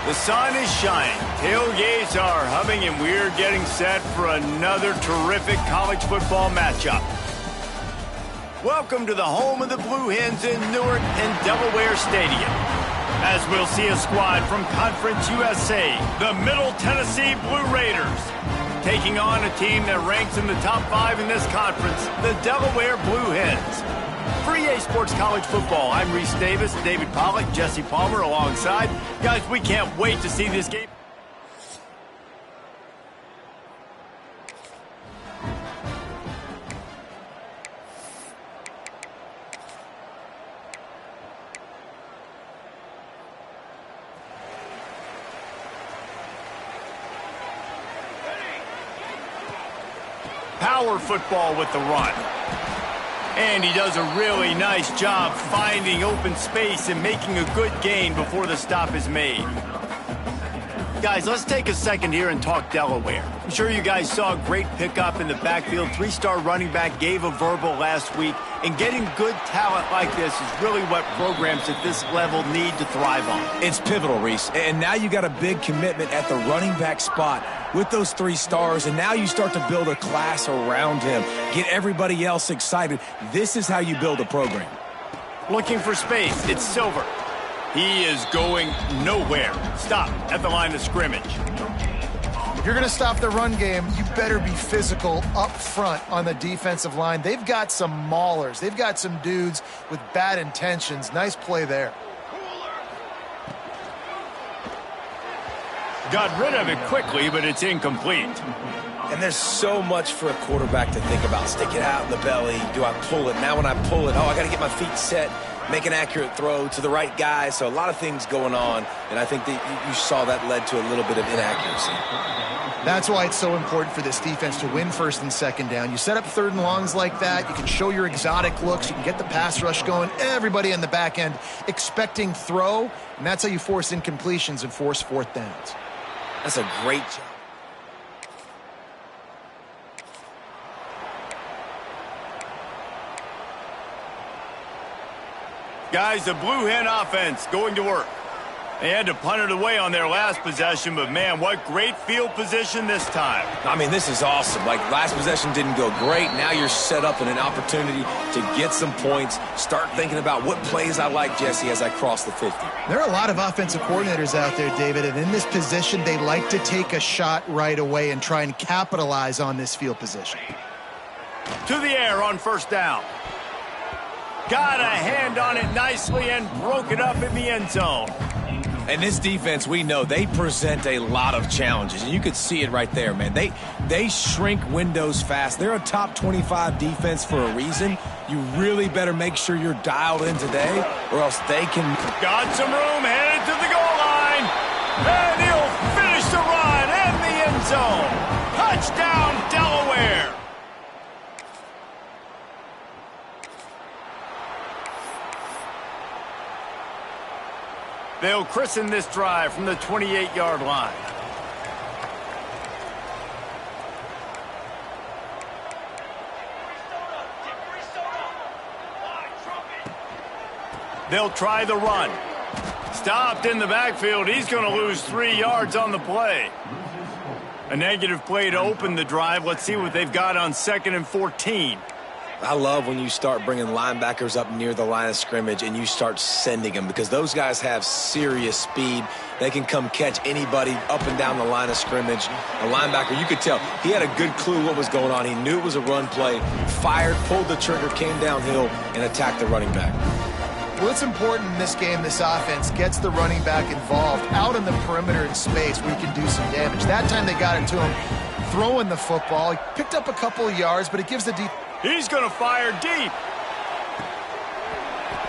The sun is shining, tailgates are humming, and we're getting set for another terrific college football matchup. Welcome to the home of the Blue Hens in Newark and Delaware Stadium, as we'll see a squad from Conference USA, the Middle Tennessee Blue Raiders, taking on a team that ranks in the top 5 in this conference, the Delaware Blue Hens. For EA Sports College Football, I'm Reese Davis, David Pollack, Jesse Palmer alongside. Guys, we can't wait to see this game. Power football with the run. And he does a really nice job finding open space and making a good gain before the stop is made. Guys, let's take a second here and talk Delaware. I'm sure you guys saw a great pickup in the backfield. 3-star running back gave a verbal last week. And getting good talent like this is really what programs at this level need to thrive on. It's pivotal, Reese. And now you got a big commitment at the running back spot with those 3 stars. And now you start to build a class around him. Get everybody else excited. This is how you build a program. Looking for space. It's Silver. He is going nowhere. Stop at the line of scrimmage. If you're going to stop the run game, you better be physical up front on the defensive line. They've got some maulers. They've got some dudes with bad intentions. Nice play there. Got rid of it quickly, but it's incomplete. And there's so much for a quarterback to think about. Stick it out in the belly. Do I pull it? Now when I pull it, I got to get my feet set. Make an accurate throw to the right guy. So a lot of things going on, and I think that you saw that led to a little bit of inaccuracy. That's why it's so important for this defense to win first and second down. You set up 3rd and longs like that. You can show your exotic looks. You can get the pass rush going. Everybody in the back end expecting throw, and that's how you force incompletions and force 4th downs. That's a great job. Guys, the Blue Hen offense going to work. They had to punt it away on their last possession, but man, what great field position this time. I mean, this is awesome. Like, last possession didn't go great. Now you're set up in an opportunity to get some points. Start thinking about what plays I like, Jesse, as I cross the 50. There are a lot of offensive coordinators out there, David, and in this position, they like to take a shot right away and try and capitalize on this field position. To the air on 1st down. Got a hand on it nicely and broke it up in the end zone. And this defense, we know, they present a lot of challenges. And you could see it right there, man. They shrink windows fast. They're a top 25 defense for a reason. You really better make sure you're dialed in today, or else they can... Got some room, headed to the goal line. And he'll finish the run in the end zone. Touchdown, Delaware. They'll christen this drive from the 28-yard line. They'll try the run. Stopped in the backfield. He's going to lose 3 yards on the play. A negative play to open the drive. Let's see what they've got on 2nd and 14. I love when you start bringing linebackers up near the line of scrimmage and you start sending them, because those guys have serious speed. They can come catch anybody up and down the line of scrimmage. A linebacker, you could tell, he had a good clue what was going on. He knew it was a run play, fired, pulled the trigger, came downhill, and attacked the running back. Well, it's important in this game, this offense gets the running back involved out in the perimeter in space where he can do some damage. That time they got it to him throwing the football. He picked up a couple of yards, but it gives the deep... He's going to fire deep.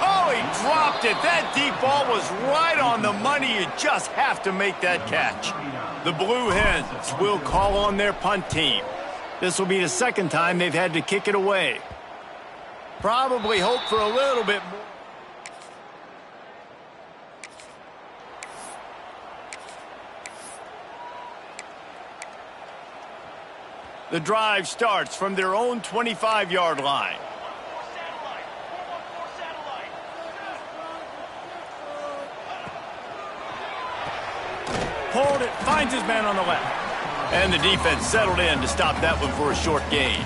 Oh, he dropped it. That deep ball was right on the money. You just have to make that catch. The Blue Hens will call on their punt team. This will be the 2nd time they've had to kick it away. Probably hope for a little bit more. The drive starts from their own 25-yard line. pulled it, finds his man on the left. And the defense settled in to stop that one for a short gain.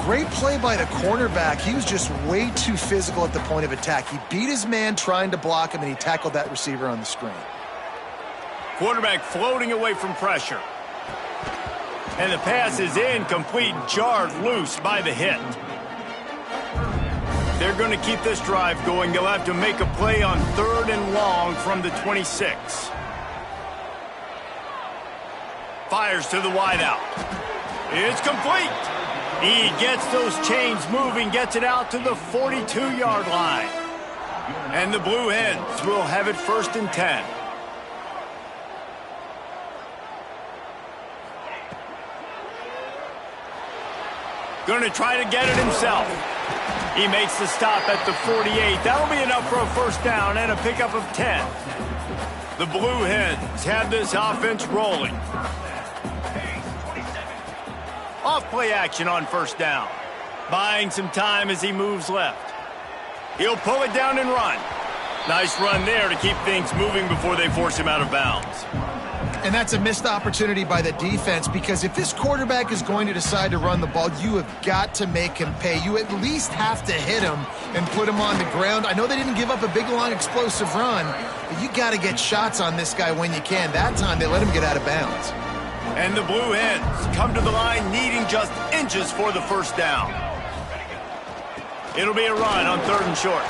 Great play by the cornerback. He was just way too physical at the point of attack. He beat his man trying to block him, and he tackled that receiver on the screen. Quarterback floating away from pressure. And the pass is incomplete, jarred loose by the hit. They're going to keep this drive going. They'll have to make a play on 3rd and long from the 26. Fires to the wideout. It's complete. He gets those chains moving, gets it out to the 42-yard line. And the Blue Hens will have it 1st and 10. Going to try to get it himself. He makes the stop at the 48. That'll be enough for a 1st down and a pickup of 10. The Blue Hens have this offense rolling. Off play action on 1st down. Buying some time as he moves left. He'll pull it down and run. Nice run there to keep things moving before they force him out of bounds. And that's a missed opportunity by the defense, because if this quarterback is going to decide to run the ball, you have got to make him pay. You at least have to hit him and put him on the ground. I know they didn't give up a big, long, explosive run, but you got to get shots on this guy when you can. That time they let him get out of bounds. And the Blue Hens come to the line needing just inches for the 1st down. It'll be a run on 3rd and short.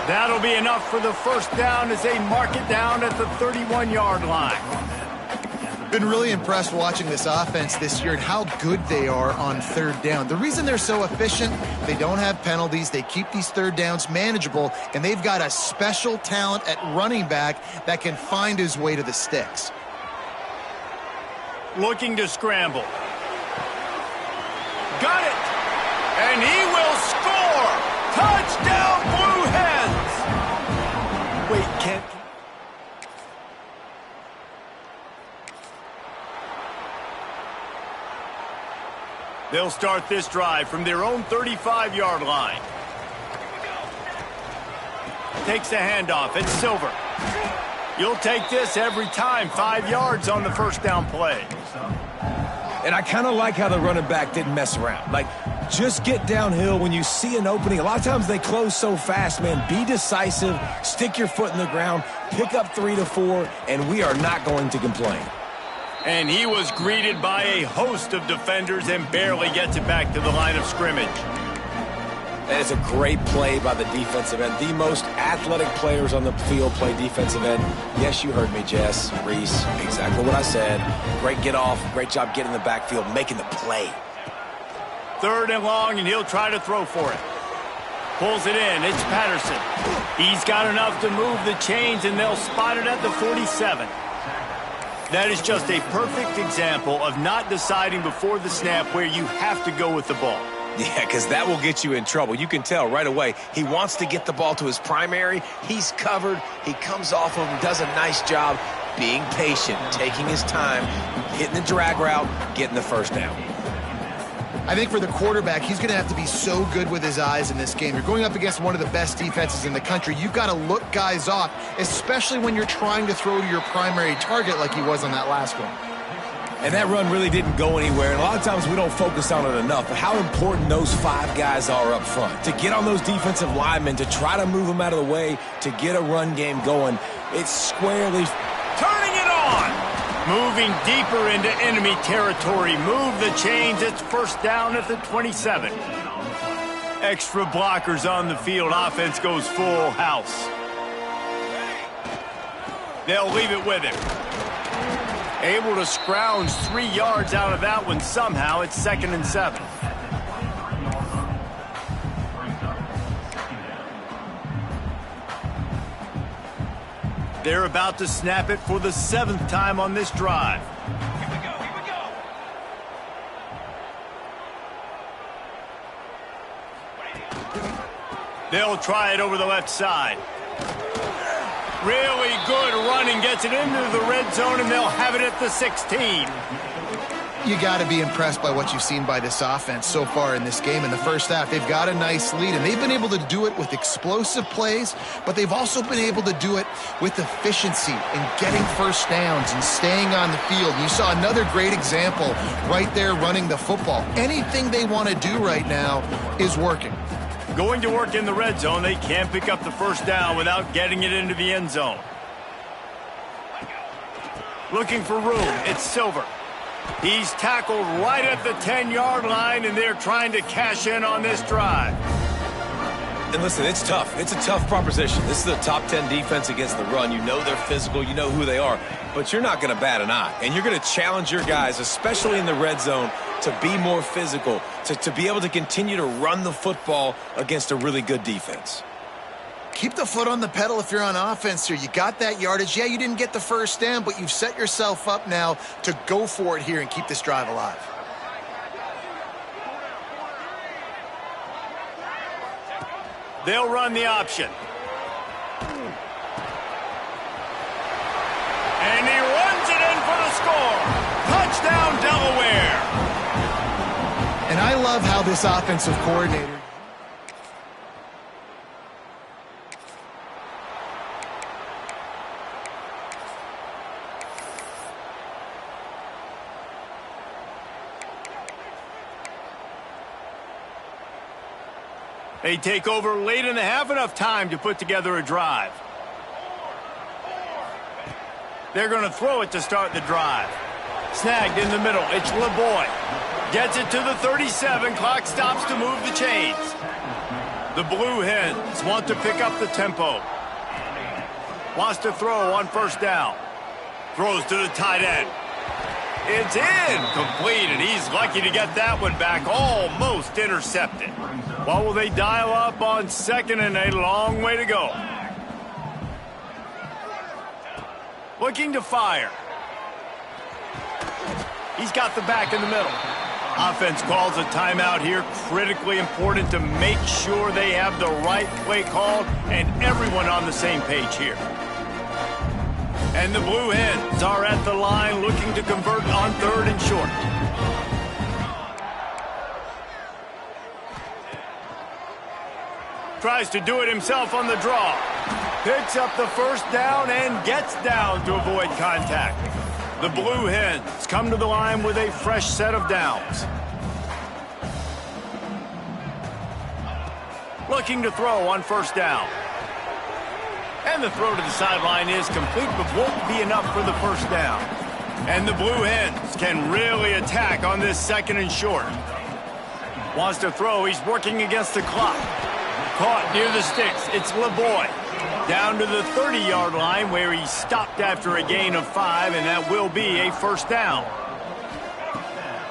That'll be enough for the 1st down as they mark it down at the 31-yard line. Been really impressed watching this offense this year and how good they are on 3rd down. The reason they're so efficient, they don't have penalties, they keep these 3rd downs manageable, and they've got a special talent at running back that can find his way to the sticks. Looking to scramble. Got it! And he will score! Touchdown, Blue Hens! Wait, can't... They'll start this drive from their own 35-yard line. Takes the handoff. It's Silver. You'll take this every time. 5 yards on the 1st down play. And I kind of like how the running back didn't mess around. Like, just get downhill when you see an opening. A lot of times they close so fast, man. Be decisive, stick your foot in the ground, pick up 3 to 4, and we are not going to complain. And he was greeted by a host of defenders and barely gets it back to the line of scrimmage. That is a great play by the defensive end. The most athletic players on the field play defensive end. Yes, you heard me, Jess, Reese. Exactly what I said. Great get off. Great job getting in the backfield, making the play. 3rd and long, and he'll try to throw for it. Pulls it in. It's Patterson. He's got enough to move the chains, and they'll spot it at the 47. That is just a perfect example of not deciding before the snap where you have to go with the ball. Yeah, because that will get you in trouble. You can tell right away he wants to get the ball to his primary. He's covered. He comes off of him, does a nice job being patient, taking his time, hitting the drag route, getting the 1st down. I think for the quarterback, he's going to have to be so good with his eyes in this game. You're going up against one of the best defenses in the country. You've got to look guys off, especially when you're trying to throw to your primary target like he was on that last one. And that run really didn't go anywhere. And a lot of times we don't focus on it enough. But how important those 5 guys are up front. To get on those defensive linemen, to try to move them out of the way, to get a run game going. It's squarely turning it on. Moving deeper into enemy territory. Move the chains. It's 1st down at the 27. Extra blockers on the field. Offense goes full house. They'll leave it with him. Able to scrounge 3 yards out of that one somehow. It's 2nd and 7. They're about to snap it for the 7th time on this drive. Here we go, here we go. They'll try it over the left side. Really good running, gets it into the red zone, and they'll have it at the 16. You got to be impressed by what you've seen by this offense so far in this game. In the first half, they've got a nice lead, and they've been able to do it with explosive plays, but they've also been able to do it with efficiency and getting first downs and staying on the field. You saw another great example right there running the football. Anything they want to do right now is working. Going to work in the red zone, they can't pick up the first down without getting it into the end zone. Looking for room, it's Silver. He's tackled right at the 10-yard line, and they're trying to cash in on this drive. And listen, it's tough. It's a tough proposition. This is a top 10 defense against the run. You know they're physical. You know who they are. But you're not going to bat an eye. And you're going to challenge your guys, especially in the red zone, to be more physical, to be able to continue to run the football against a really good defense. Keep the foot on the pedal if you're on offense here. You got that yardage. Yeah, you didn't get the first down, but you've set yourself up now to go for it here and keep this drive alive. They'll run the option. And he runs it in for the score. Touchdown, Delaware. And I love how this offensive coordinator... They take over late in the half, enough time to put together a drive. They're going to throw it to start the drive. Snagged in the middle. It's LeBoy. Gets it to the 37. Clock stops to move the chains. The Blue Hens want to pick up the tempo. Wants to throw on first down. Throws to the tight end. It's incomplete, and he's lucky to get that one back. Almost intercepted. What will they dial up on second and a long way to go? Looking to fire. He's got the back in the middle. Offense calls a timeout here. Critically important to make sure they have the right play called and everyone on the same page here. And the Blue Hens are at the line looking to convert on third and short. Tries to do it himself on the draw. Picks up the first down and gets down to avoid contact. The Blue Hens come to the line with a fresh set of downs. Looking to throw on first down. And the throw to the sideline is complete, but won't be enough for the first down. And the Blue Hens can really attack on this second and short. Wants to throw. He's working against the clock. Caught near the sticks. It's LeBoy. Down to the 30-yard line where he stopped after a gain of 5, and that will be a first down.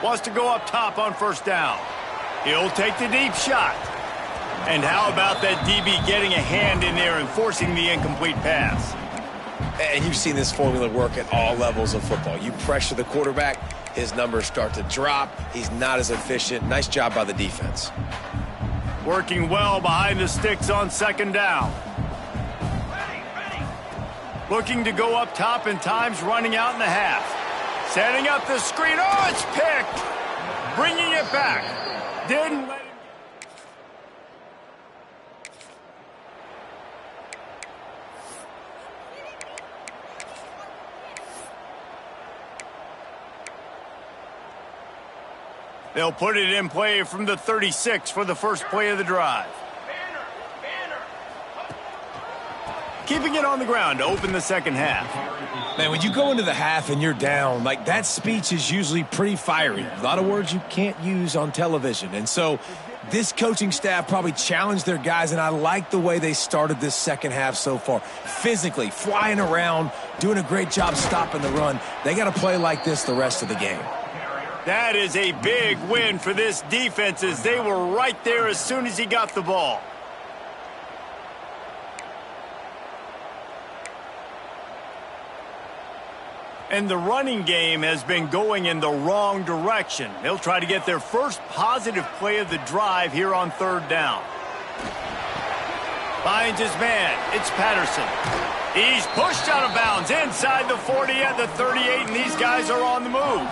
Wants to go up top on first down. He'll take the deep shot. And how about that DB getting a hand in there and forcing the incomplete pass? And you've seen this formula work at all levels of football. You pressure the quarterback, his numbers start to drop. He's not as efficient. Nice job by the defense. Working well behind the sticks on second down. Looking to go up top, and time's running out in the half. Setting up the screen. Oh, it's picked. Bringing it back. Didn't let him. They'll put it in play from the 36 for the first play of the drive. Keeping it on the ground to open the second half. Man, when you go into the half and you're down, like that speech is usually pretty fiery. A lot of words you can't use on television. And so this coaching staff probably challenged their guys, and I like the way they started this second half so far. Physically, flying around, doing a great job stopping the run. They got to play like this the rest of the game. That is a big win for this defense, as they were right there as soon as he got the ball. And the running game has been going in the wrong direction. They'll try to get their first positive play of the drive here on third down. Finds his man. It's Patterson. He's pushed out of bounds inside the 40 at the 38, and these guys are on the move.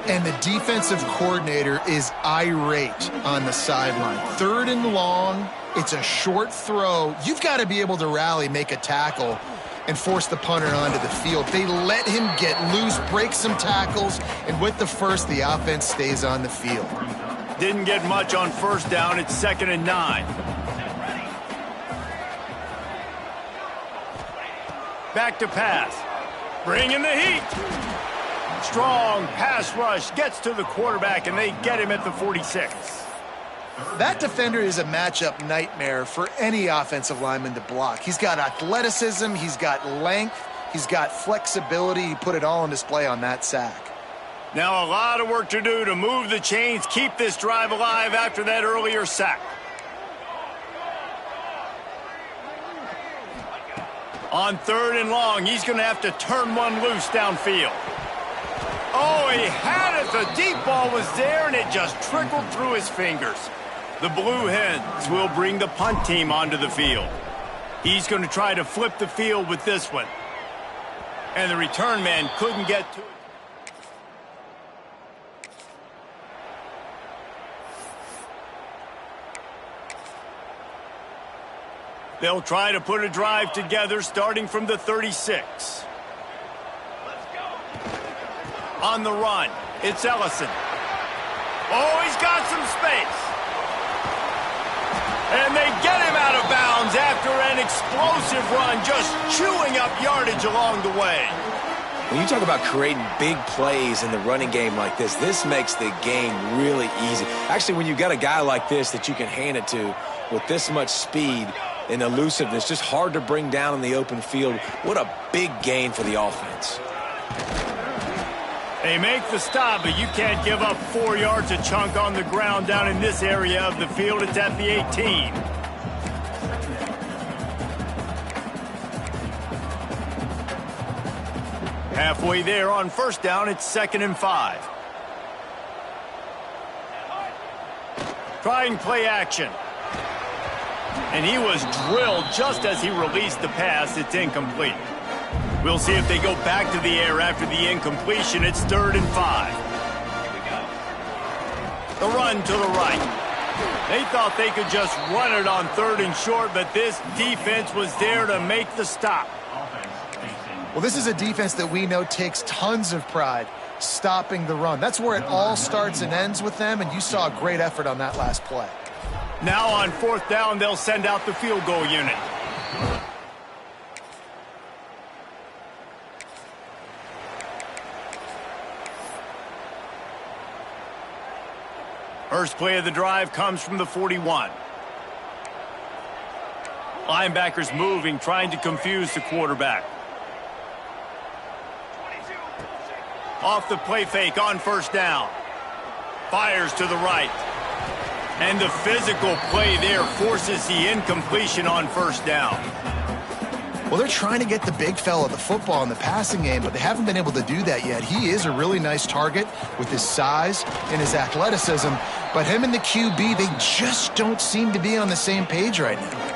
And the defensive coordinator is irate on the sideline. 3rd and long, it's a short throw. You've got to be able to rally, make a tackle, and force the punter onto the field. They let him get loose, break some tackles, and with the first, the offense stays on the field. Didn't get much on first down. It's 2nd and 9. Back to pass. Bringing the heat. Strong pass rush gets to the quarterback, and they get him at the 46. That defender is a matchup nightmare for any offensive lineman to block. He's got athleticism, he's got length, he's got flexibility. He put it all on display on that sack. Now a lot of work to do to move the chains, keep this drive alive after that earlier sack. On 3rd and long, he's going to have to turn one loose downfield. Oh, he had it. The deep ball was there, and it just trickled through his fingers. The Blue Hens will bring the punt team onto the field. He's going to try to flip the field with this one. And the return man couldn't get to it. They'll try to put a drive together starting from the 36. On the run, it's Ellison. Oh, he's got some space. And they get him out of bounds after an explosive run, just chewing up yardage along the way. When you talk about creating big plays in the running game like this makes the game really easy. Actually, when you've got a guy like this that you can hand it to with this much speed and elusiveness, just hard to bring down in the open field. What a big gain for the offense. They make the stop, but you can't give up 4 yards a chunk on the ground down in this area of the field. It's at the 18. Halfway there on first down, it's 2nd and 5. Trying play action. And he was drilled just as he released the pass. It's incomplete. We'll see if they go back to the air after the incompletion. It's 3rd and 5. The run to the right. They thought they could just run it on 3rd and short, but this defense was there to make the stop. Well, this is a defense that we know takes tons of pride stopping the run. That's where it all starts and ends with them, and you saw a great effort on that last play. Now on 4th down, they'll send out the field goal unit. First play of the drive comes from the 41. Linebackers moving, trying to confuse the quarterback. Off the play fake on first down. Fires to the right. And the physical play there forces the incompletion on first down. Well, they're trying to get the big fella the football in the passing game, but they haven't been able to do that yet. He is a really nice target with his size and his athleticism, but him and the QB, they just don't seem to be on the same page right now.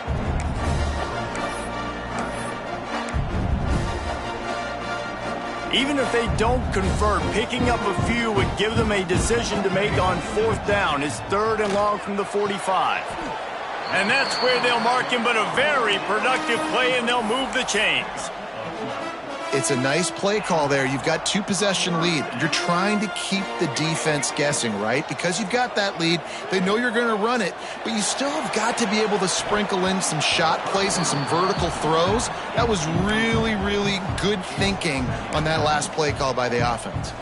Even if they don't convert, picking up a few would give them a decision to make on 4th down. It's 3rd and long from the 45. And that's where they'll mark him, but a very productive play, and they'll move the chains. It's a nice play call there. You've got 2-possession lead. You're trying to keep the defense guessing, right? Because you've got that lead. They know you're going to run it, but you still have got to be able to sprinkle in some shot plays and some vertical throws. That was really, really good thinking on that last play call by the offense.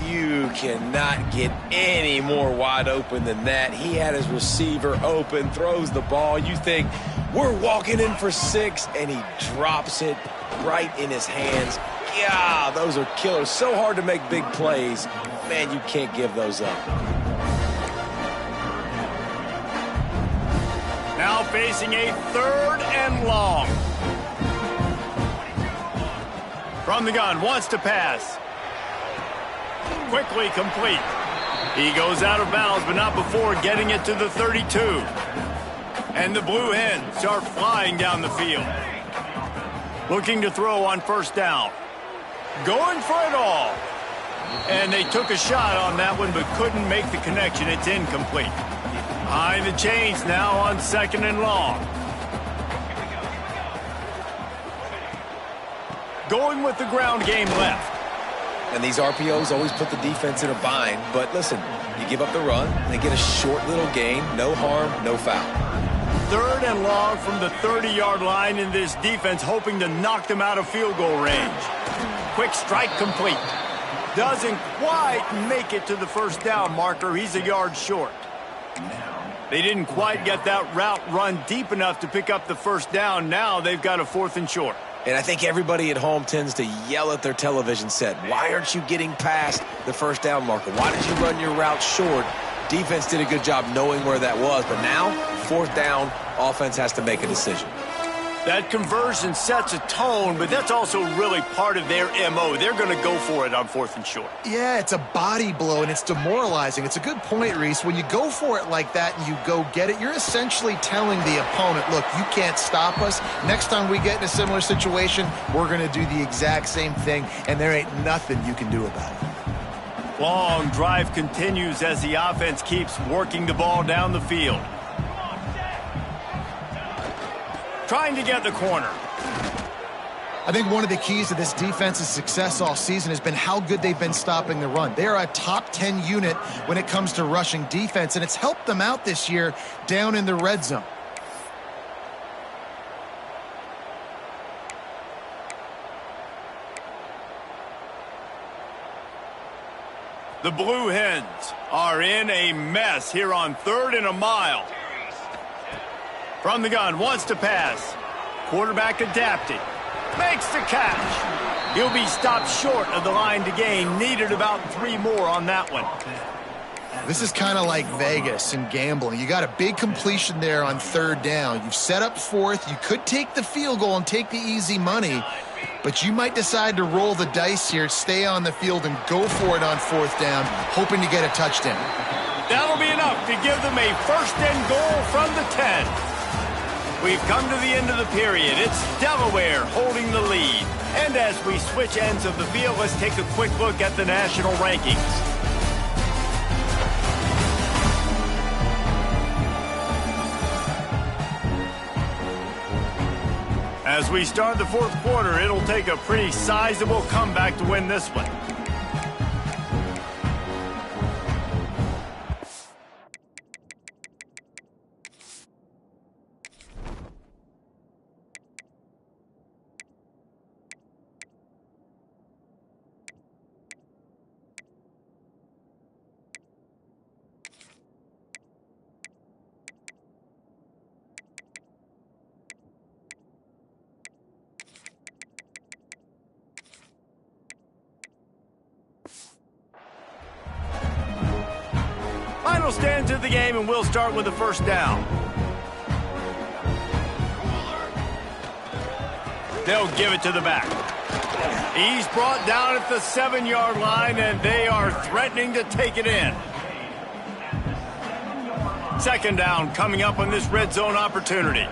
You cannot get any more wide open than that. He had his receiver open, throws the ball. You think, we're walking in for 6, and he drops it right in his hands. Yeah, those are killers. So hard to make big plays. Man, you can't give those up. Now facing a 3rd and long. From the gun, wants to pass. Quickly complete. He goes out of bounds, but not before getting it to the 32. And the Blue Hens are flying down the field. Looking to throw on first down. Going for it all. And they took a shot on that one, but couldn't make the connection. It's incomplete. Behind the chains now on 2nd and long. Going with the ground game left. And these RPOs always put the defense in a bind. But listen, you give up the run, they get a short little gain, no harm, no foul. 3rd and long from the 30-yard line, in this defense hoping to knock them out of field goal range. Quick strike complete. Doesn't quite make it to the first down marker. He's a yard short. They didn't quite get that route run deep enough to pick up the first down. Now they've got a 4th and short. And I think everybody at home tends to yell at their television set. Why aren't you getting past the first down marker? Why did you run your route short? Defense did a good job knowing where that was. But now, 4th down, offense has to make a decision. That conversion sets a tone, but that's also really part of their MO. They're going to go for it on 4th and short. Yeah, it's a body blow, and it's demoralizing. It's a good point, Reese. When you go for it like that and you go get it, you're essentially telling the opponent, look, you can't stop us. Next time we get in a similar situation, we're going to do the exact same thing, and there ain't nothing you can do about it. Long drive continues as the offense keeps working the ball down the field. Trying to get the corner. I think one of the keys to this defense's success all season has been how good they've been stopping the run. They are a top 10 unit when it comes to rushing defense, and it's helped them out this year down in the red zone. The Blue Hens are in a mess here on 3rd and a mile. From the gun, wants to pass. Quarterback adapting. Makes the catch. He'll be stopped short of the line to gain. Needed about 3 more on that one. This is kind of like Vegas and gambling. You got a big completion there on 3rd down. You've set up 4th. You could take the field goal and take the easy money, but you might decide to roll the dice here, stay on the field, and go for it on 4th down, hoping to get a touchdown. That'll be enough to give them a 1st and goal from the 10. We've come to the end of the period. It's Delaware holding the lead. And as we switch ends of the field, let's take a quick look at the national rankings. As we start the 4th quarter, it'll take a pretty sizable comeback to win this one. Final stands of the game, and we'll start with the 1st down. They'll give it to the back. He's brought down at the 7-yard line, and they are threatening to take it in. 2nd down coming up on this red zone opportunity.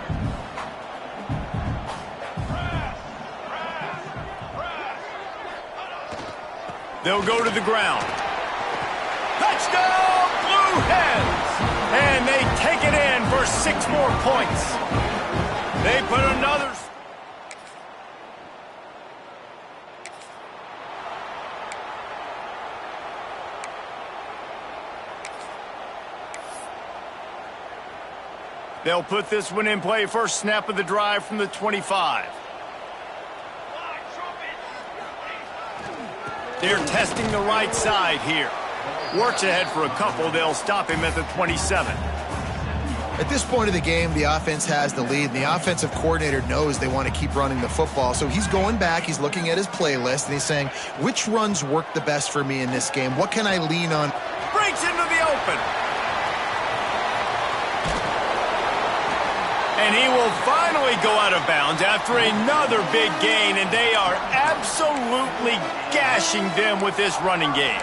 They'll go to the ground. Touchdown! Blue Hens! And they take it in for 6 more points. They put another... They'll put this one in play. First snap of the drive from the 25. They're testing the right side here. Works ahead for a couple. They'll stop him at the 27. At this point of the game, the offense has the lead, and the offensive coordinator knows they want to keep running the football. So he's going back, he's looking at his playlist, and he's saying, which runs work the best for me in this game? What can I lean on? Breaks into the open. And he will finally go out of bounds after another big gain, and they are absolutely gashing them with this running game.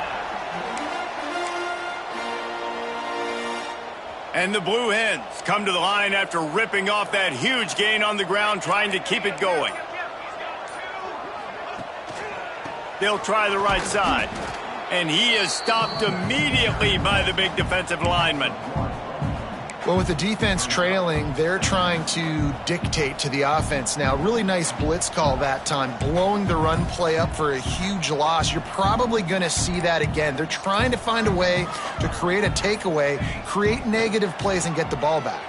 And the Blue Hens come to the line after ripping off that huge gain on the ground, trying to keep it going. They'll try the right side. And he is stopped immediately by the big defensive lineman. Well, with the defense trailing, they're trying to dictate to the offense now. Really nice blitz call that time, blowing the run play up for a huge loss. You're probably going to see that again. They're trying to find a way to create a takeaway, create negative plays, and get the ball back.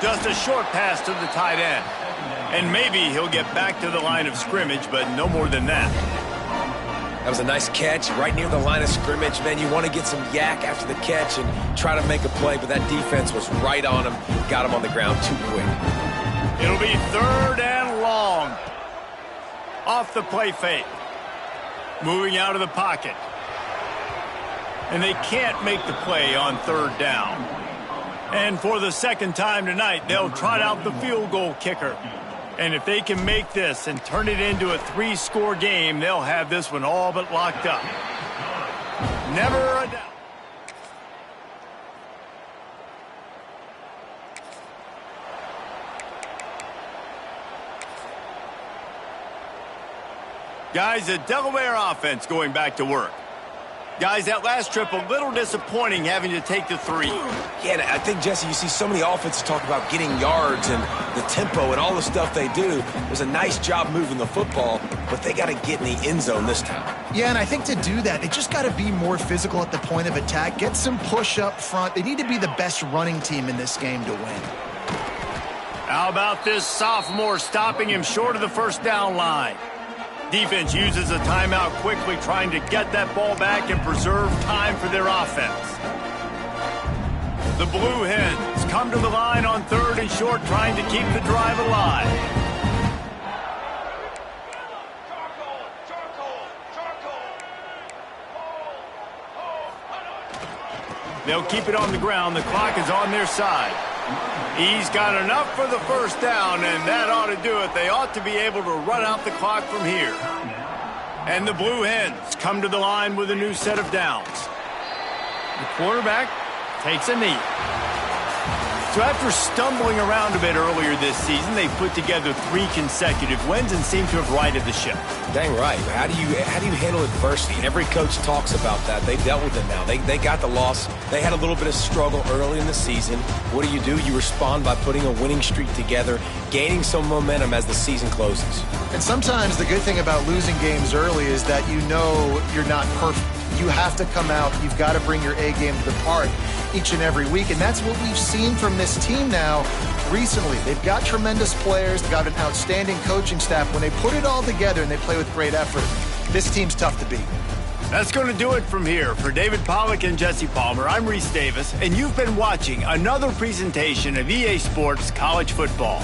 Just a short pass to the tight end. And maybe he'll get back to the line of scrimmage, but no more than that. That was a nice catch right near the line of scrimmage. Man, you want to get some yak after the catch and try to make a play, but that defense was right on him, got him on the ground too quick. It'll be 3rd and long. Off the play fake. Moving out of the pocket. And they can't make the play on 3rd down. And for the second time tonight, they'll trot out the field goal kicker. And if they can make this and turn it into a 3-score game, they'll have this one all but locked up. Never a doubt. Guys, the Delaware offense going back to work. Guys, that last trip a little disappointing having to take the 3. Yeah, and I think, Jesse, you see so many offenses talk about getting yards and the tempo and all the stuff they do. It was a nice job moving the football, but they got to get in the end zone this time. Yeah, and I think to do that, they just got to be more physical at the point of attack, get some push up front. They need to be the best running team in this game to win. How about this sophomore stopping him short of the 1st down line? Defense uses a timeout quickly, trying to get that ball back and preserve time for their offense. The Blue Hens come to the line on 3rd and short, trying to keep the drive alive. They'll keep it on the ground. The clock is on their side. He's got enough for the 1st down, and that ought to do it. They ought to be able to run out the clock from here. And the Blue Hens come to the line with a new set of downs. The quarterback takes a knee. So after stumbling around a bit earlier this season, they put together 3 consecutive wins and seem to have righted the ship. Dang right. How do you handle adversity? Every coach talks about that. They dealt with it now. They got the loss. They had a little bit of struggle early in the season. What do? You respond by putting a winning streak together, gaining some momentum as the season closes. And sometimes the good thing about losing games early is that you know you're not perfect. You have to come out. You've got to bring your A game to the park each and every week. And that's what we've seen from this team now recently. They've got tremendous players. They've got an outstanding coaching staff. When they put it all together and they play with great effort, this team's tough to beat. That's going to do it from here. For David Pollack and Jesse Palmer, I'm Reese Davis, and you've been watching another presentation of EA Sports College Football.